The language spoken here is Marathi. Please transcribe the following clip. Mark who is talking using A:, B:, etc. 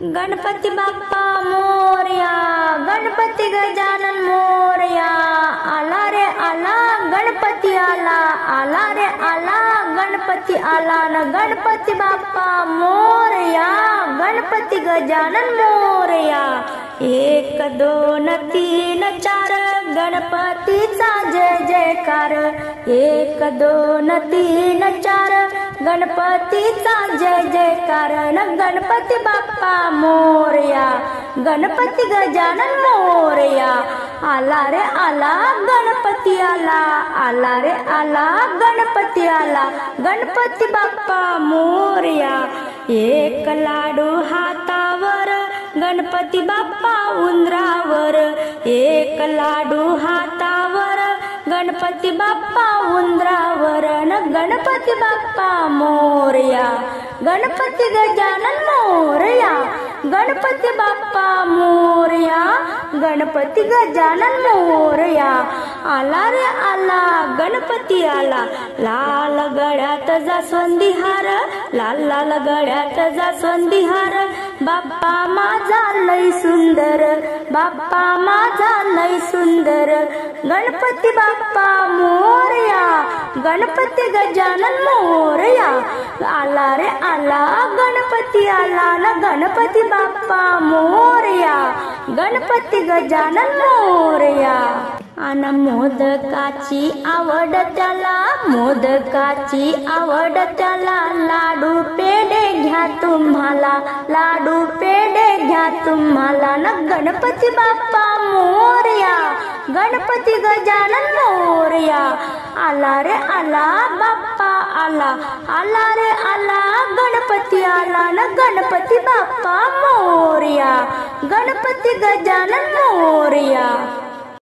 A: गणपती बाप्पा मोरया, गणपती गजानन मोरया, आला रे आला गणपती आला, आला रे आला गणपती आला न गणपती बाप्पा मोरया, गणपती गजानन मोरया। 1 2 3 4 गणपतीचा जय जयकार, 1 2 3 4 गणपतीचा जय जयकार न गणपती बाप्पा मोरया, गणपती गजानन मोरया। आला रे आला गणपती आला, आला रे आला गणपती आला, गणपती बाप्पा मोरया। 1 लाडू हातावर गणपती बाप्पा उंदरावर, 1 लाडू हातावर गणपती बाप्पा उंदरावर न गणपती बाप्पा मोरया, गणपती गजानन मोरया, गणपती बाप्पा मोरया, गणपती गजानन मोरया। आला रे आला गणपती आला, लाल गळ्यात जास्वंदी हार, लाल लाल गळ्यात जास्वंदी हार, बाप्पा माझा लय सुंदर, बाप्पा माझा लय सुंदर, गणपती बाप्पा मोरया, गणपती गजानन मोरया। आला रे आला गणपती आला न गणपती बाप्पा मोरया, गणपती गजानन मोरया। अन मोदकाची आवड त्याला, मोदकाची आवड त्याला, लाडू पेढे घ्या तुम्हाला, लाडू पेढे घ्या तुम्हाला न गणपती बाप्पा मोरया, गणपती गजानन मोरया। आला रे आला बाप्पा आला, आला रे आला गणपती आला न गणपती बाप्पा मोरया, गणपती गजानन मोरया।